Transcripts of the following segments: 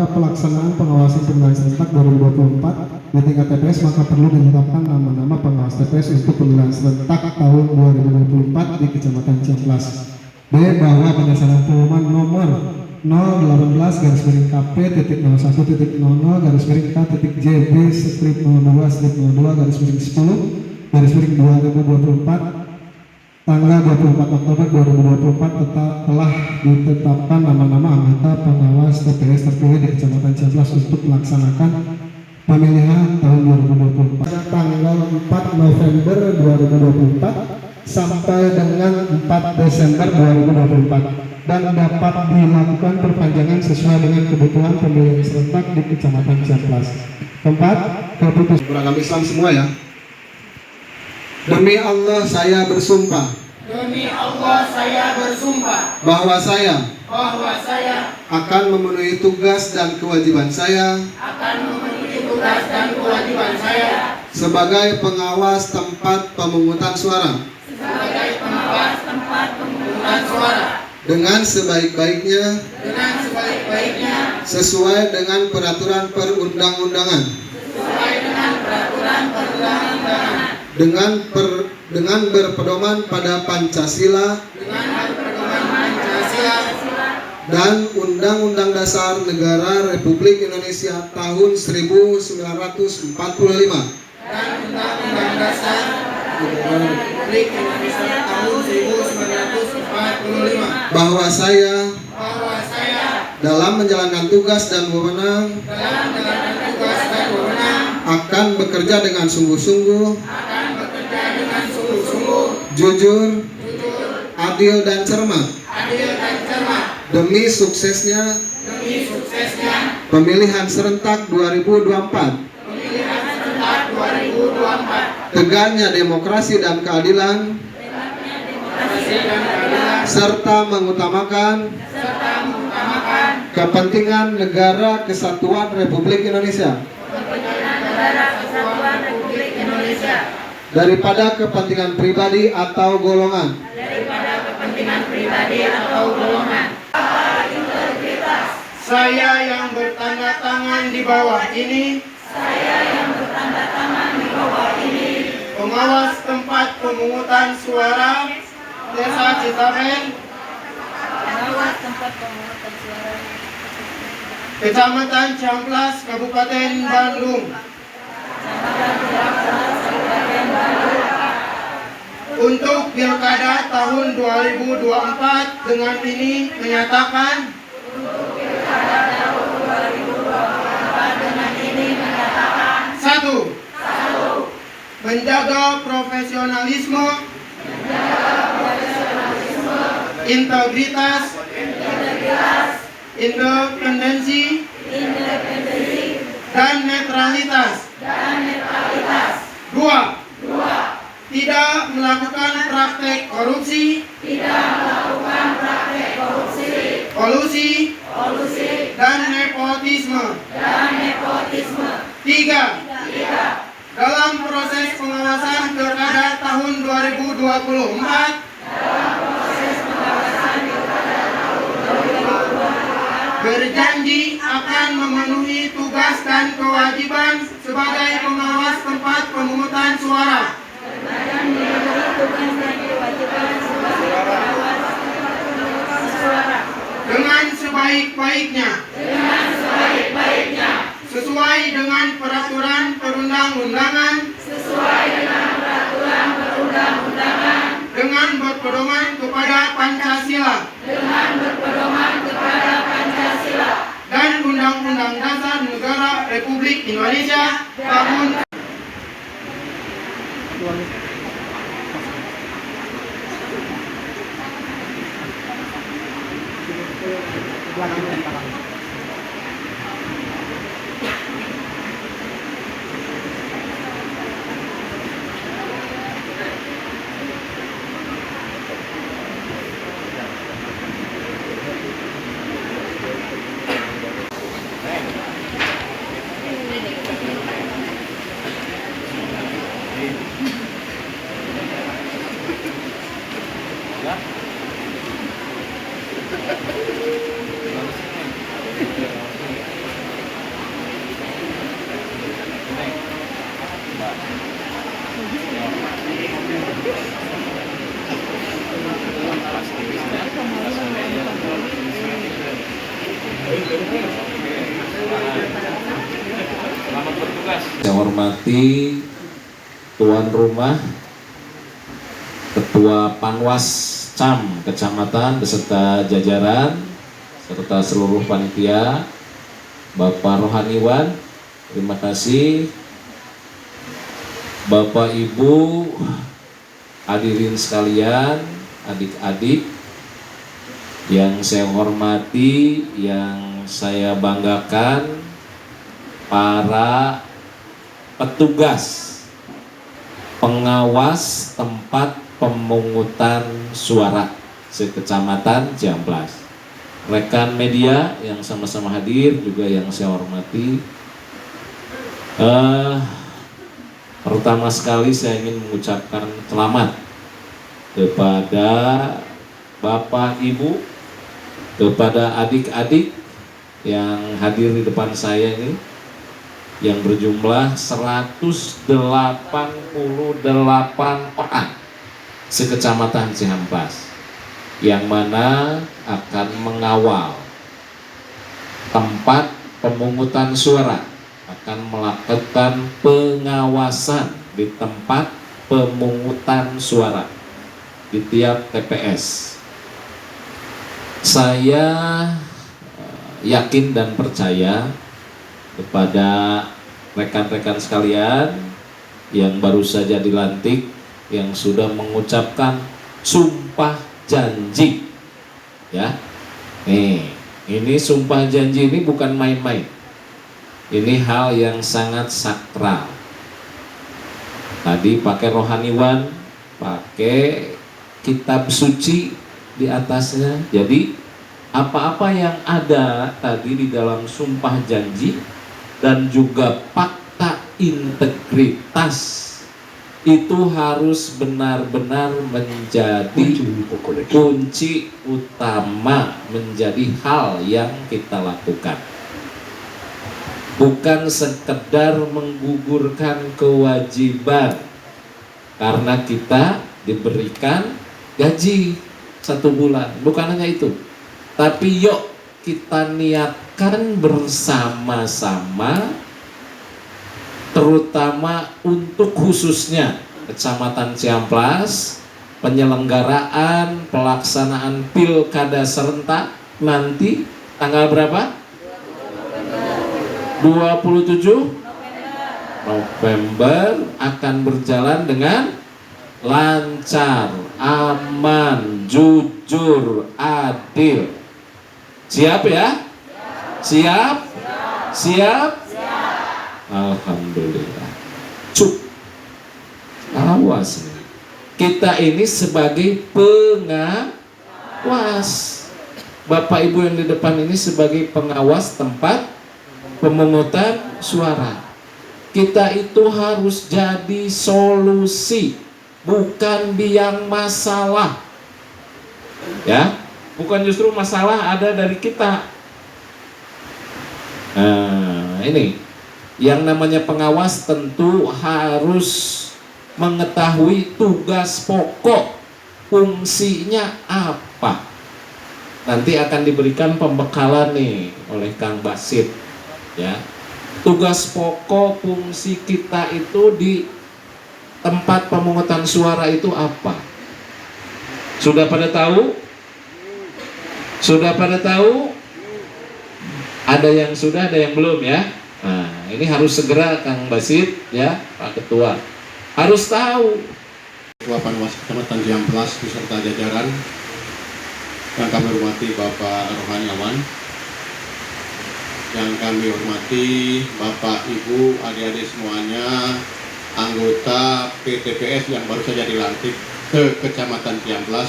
pada pelaksanaan pengawasan pemilihan serentak 2024 di tingkat TPS, maka perlu ditetapkan nama-nama pengawas TPS untuk pemilihan serentak tahun 2024 di Kecamatan Ciamplas. B. Bahwa berdasarkan pengumuman nomor 018 garis miring KP titik 01 titik 00 garis miring K titik JB strip 02 strip 02 garis miring 10 garis miring 2024 tanggal 24 Oktober 2024 telah ditetapkan nama-nama anggota pengawas TPS terpilih di Kecamatan Ciamplas untuk melaksanakan pemilihan tahun 2024 pada tanggal 4 November 2024 sampai dengan 4 Desember 2024 dan dapat dilakukan perpanjangan sesuai dengan kebutuhan pemilihan serentak di Kecamatan Ciamplas. Keempat, keputusan beragama Islam semua ya. Demi Allah saya bersumpah. Demi Allah saya bersumpah Bahwa saya akan memenuhi tugas dan kewajiban saya sebagai pengawas tempat pemungutan suara dengan sebaik-baiknya sesuai dengan peraturan perundang-undangan dengan berpedoman pada Pancasila dan Undang-Undang Dasar Negara Republik Indonesia tahun 1945 bahwa saya dalam menjalankan tugas dan wewenang akan bekerja dengan sungguh-sungguh, jujur, adil dan cermat demi suksesnya pemilihan serentak 2024, tegaknya demokrasi dan keadilan, serta mengutamakan kepentingan negara kesatuan Republik Indonesia daripada kepentingan pribadi atau golongan. Saya yang bertanda tangan di bawah ini pengawas tempat pemungutan suara Desa Citapen, Kecamatan Ciamplas, Kabupaten Bandung, untuk Pilkada tahun 2024 dengan ini menyatakan satu, menjaga profesionalisme, integritas, independensi, dan netralitas. Dua, tidak melakukan praktek korupsi, kolusi, dan nepotisme. Tiga, dalam proses pengawasan pilkada tahun 2024 berjanji akan memenuhi tugas dan kewajiban sebagai pengawas tempat pemungutan suara dengan sebaik-baiknya sesuai dengan peraturan perundang-undangan dengan berpedoman kepada Pancasila dan Undang-Undang Dasar Negara Republik Indonesia tahun hormati tuan rumah, Ketua Panwas Cam Kecamatan beserta jajaran serta seluruh panitia, Bapak Rohaniwan, terima kasih. Bapak Ibu hadirin sekalian, adik-adik yang saya hormati, yang saya banggakan, para petugas pengawas tempat pemungutan suara sekecamatan Ciamplas, rekan media yang sama-sama hadir juga yang saya hormati. Pertama sekali saya ingin mengucapkan selamat kepada Bapak Ibu, kepada adik-adik yang hadir di depan saya ini, yang berjumlah 188 orang sekecamatan Ciamplas, yang mana akan mengawal tempat pemungutan suara, akan melakukan pengawasan di tempat pemungutan suara di tiap TPS. Saya yakin dan percaya kepada rekan-rekan sekalian yang baru saja dilantik, yang sudah mengucapkan sumpah janji, ya. Ini sumpah janji ini bukan main-main. Ini hal yang sangat sakral. Tadi pakai rohaniwan, pakai kitab suci di atasnya. Jadi apa-apa yang ada tadi di dalam sumpah janji dan juga fakta integritas itu harus benar-benar menjadi kunci utama, menjadi hal yang kita lakukan. Bukan sekedar menggugurkan kewajiban karena kita diberikan gaji 1 bulan, bukan hanya itu, tapi yuk kita niatkan bersama-sama, terutama untuk khususnya Kecamatan Ciamplas, penyelenggaraan pelaksanaan pilkada serentak nanti tanggal berapa? 27 November akan berjalan dengan lancar, aman, jujur, adil. Siap ya? Siap? Siap? Alhamdulillah. Awas nih. Kita ini sebagai pengawas. Bapak Ibu yang di depan ini sebagai pengawas tempat pemungutan suara. Kita itu harus jadi solusi, bukan biang masalah. Ya, bukan justru masalah ada dari kita. Ini yang namanya pengawas tentu harus mengetahui tugas pokok, fungsinya apa. Nanti akan diberikan pembekalan nih oleh Kang Basit, ya. Tugas pokok fungsi kita itu di tempat pemungutan suara itu apa? Sudah pada tahu? Sudah pada tahu? Ada yang sudah, ada yang belum ya? Nah, ini harus segera Kang Basit, ya, Pak Ketua. Harus tahu. Ketua Panwas Kecamatan Ciamplas beserta jajaran yang kami hormati Bapak Rohaniwan, yang kami hormati Bapak, Ibu, adik-adik semuanya, anggota PTPS yang baru saja dilantik ke Kecamatan Ciamplas,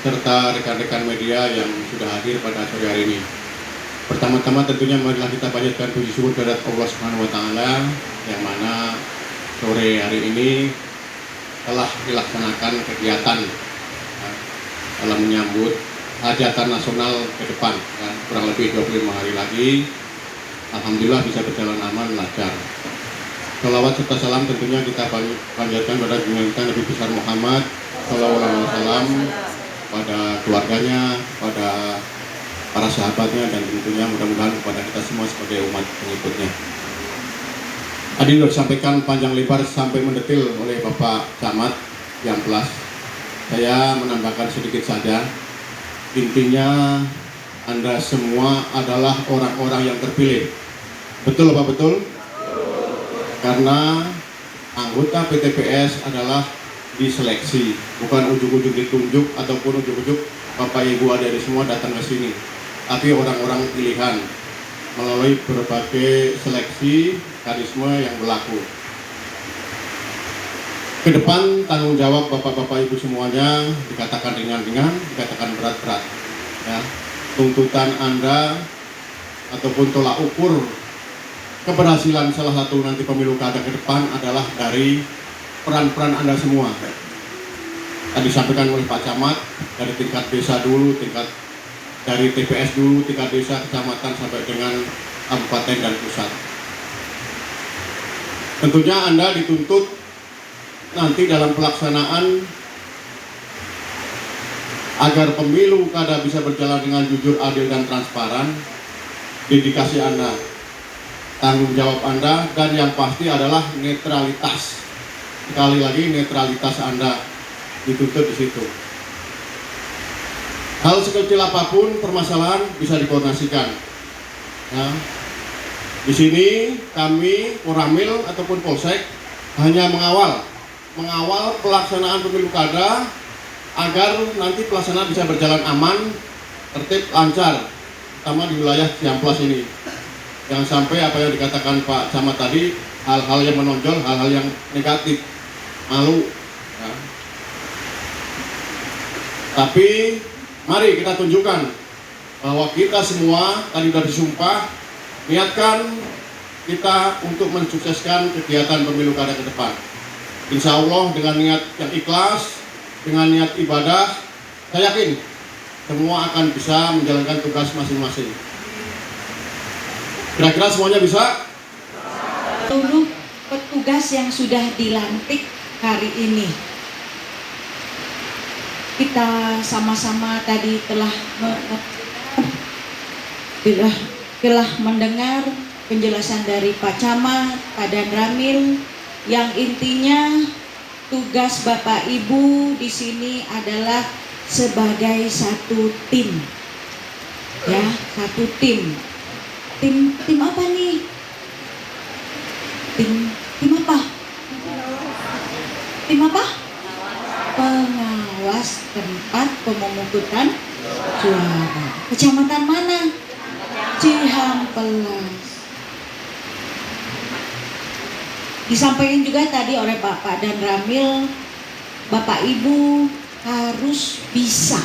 serta rekan-rekan media yang sudah hadir pada sore hari ini. Pertama-tama tentunya marilah kita panjatkan puji syukur kepada Allah Subhanahu wa taala yang mana sore hari ini telah dilaksanakan kegiatan dalam menyambut hajatan nasional ke depan, kurang lebih 25 hari lagi. Alhamdulillah bisa berjalan aman, lancar. Shalawat serta salam tentunya kita panjatkan pada junjungan Nabi besar Muhammad Sallallahu Alaihi Wasallam, pada keluarganya, pada para sahabatnya, dan tentunya mudah-mudahan kepada kita semua sebagai umat pengikutnya. Tadi sudah disampaikan panjang lebar sampai mendetil oleh Bapak Camat Ciamplas. Saya menambahkan sedikit saja. Intinya Anda semua adalah orang-orang yang terpilih. Betul Bapak, betul? Karena anggota PTPS adalah diseleksi, bukan ujuk-ujuk ditunjuk ataupun ujuk-ujuk Bapak Ibu adik-adik semua datang ke sini, tapi orang-orang pilihan melalui berbagai seleksi karisma yang berlaku. Ke depan tanggung jawab Bapak-Bapak Ibu semuanya dikatakan ringan-ringan, dikatakan berat-berat. Ya, tuntutan Anda ataupun tolak ukur keberhasilan salah satu nanti pemilu kada ke depan adalah dari peran-peran Anda semua. Tadi disampaikan oleh Pak Camat, dari tingkat desa dulu, tingkat dari TPS dulu, tingkat desa, kecamatan, sampai dengan kabupaten dan pusat. Tentunya Anda dituntut nanti dalam pelaksanaan agar pemilu kada bisa berjalan dengan jujur, adil, dan transparan. Dedikasi Anda, tanggung jawab Anda, dan yang pasti adalah netralitas. Sekali lagi, netralitas Anda dituntut di situ. Hal sekecil apapun permasalahan bisa dikoordinasikan. Nah, di sini kami Koramil ataupun Polsek hanya mengawal pelaksanaan pemilu kada agar nanti pelaksanaan bisa berjalan aman, tertib, lancar, terutama di wilayah Ciamplas ini. Jangan sampai apa yang dikatakan Pak Camat tadi, hal-hal yang menonjol, hal-hal yang negatif, malu. Ya. Tapi mari kita tunjukkan bahwa kita semua tadi sudah disumpah, niatkan kita untuk mensukseskan kegiatan pemilu kada ke depan. Insya Allah dengan niat yang ikhlas, dengan niat ibadah, saya yakin semua akan bisa menjalankan tugas masing-masing. Kira-kira semuanya bisa? Seluruh petugas yang sudah dilantik hari ini, kita sama-sama tadi telah mendengar penjelasan dari Pak Camat, Pak Dan Ramil, yang intinya tugas Bapak Ibu di sini adalah sebagai satu tim, ya, satu tim. Tim apa nih? Tim apa? Tim apa? Pengawas tempat pemungutan suara. Kecamatan mana? Cihampelas. Disampaikan juga tadi oleh Bapak Dan Ramil, Bapak Ibu harus bisa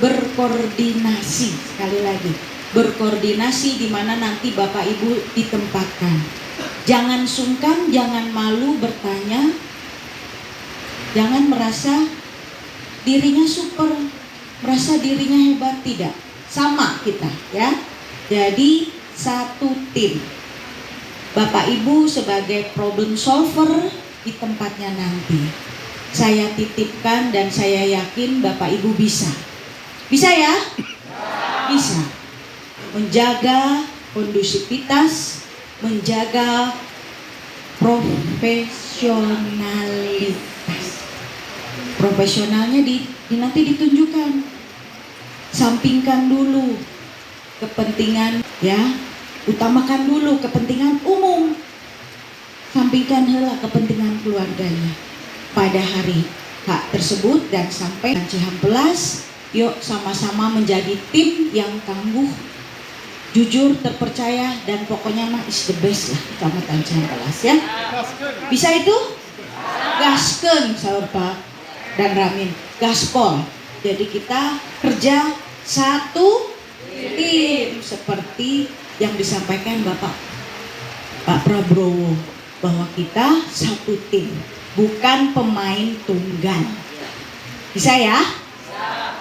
berkoordinasi, sekali lagi berkoordinasi di mana nanti Bapak Ibu ditempatkan. Jangan sungkan, jangan malu bertanya, jangan merasa dirinya super, merasa dirinya hebat, tidak. Sama kita, ya. Jadi satu tim. Bapak Ibu sebagai problem solver di tempatnya nanti. Saya titipkan dan saya yakin Bapak Ibu bisa. Bisa ya? Bisa. Menjaga kondusivitas, menjaga profesionalitas. Profesionalnya nanti ditunjukkan. Sampingkan dulu kepentingan, ya. Utamakan dulu kepentingan umum. Sampingkan heula kepentingan keluarganya. Pada hari hak tersebut dan sampai Cihampelas, yuk sama-sama menjadi tim yang tangguh, jujur, terpercaya, dan pokoknya mah is the best lah Kecamatan Cihampelas, ya. Bisa itu? Gaskeun sahur Pak Dan Ramin, gaspol. Jadi kita kerja satu tim seperti yang disampaikan Pak Prabowo, bahwa kita satu tim, bukan pemain tunggal. Bisa ya?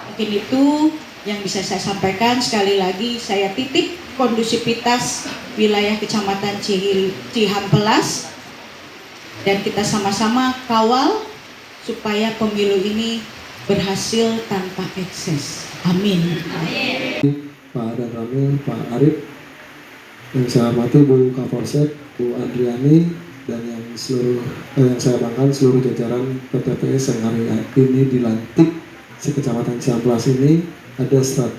Mungkin itu yang bisa saya sampaikan. Sekali lagi saya titip kondusivitas wilayah Kecamatan Cihampelas, dan kita sama-sama kawal supaya pemilu ini berhasil tanpa ekses. Amin. Pak Dan Ramil, Pak Arif, yang saya hormati Bu Kapolsek, Bu Andriani, seluruh yang saya banggakan seluruh jajaran PTPS yang hari ini dilantik sekecamatan Ciamplas ini ada 188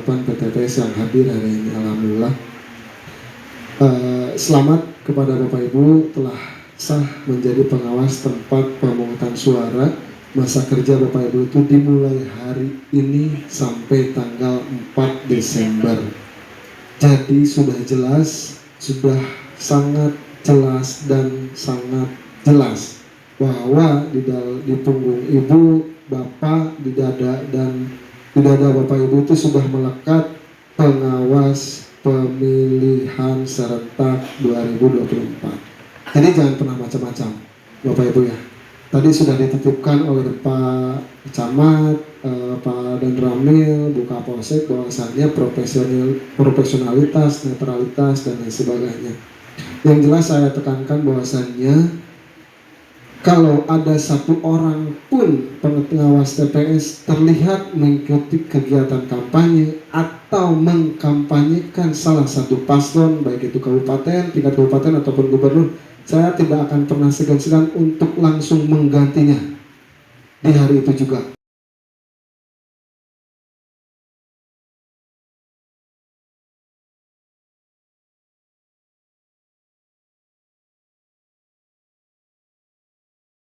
PTPS yang hadir hari ini, alhamdulillah. Selamat kepada Bapak Ibu telah sah menjadi pengawas tempat pemungutan suara. Masa kerja Bapak Ibu itu dimulai hari ini sampai tanggal 4 Desember. Jadi sudah jelas, sudah sangat jelas dan sangat jelas bahwa di punggung Ibu, Bapak, di dada dan di dada Bapak Ibu itu sudah melekat pengawas pemilihan serentak 2024. Jadi jangan pernah macam-macam Bapak Ibu ya. Tadi sudah dititipkan oleh Pak Camat, Pak Dan Ramil, Bu Kapolsek bahwasannya profesionalitas, netralitas dan lain sebagainya. Yang jelas saya tekankan bahwasannya kalau ada satu orang pun pengawas TPS terlihat mengikuti kegiatan kampanye atau mengkampanyekan salah satu paslon, baik itu kabupaten, tingkat kabupaten ataupun gubernur, saya tidak akan pernah segan-segan untuk langsung menggantinya di hari itu juga.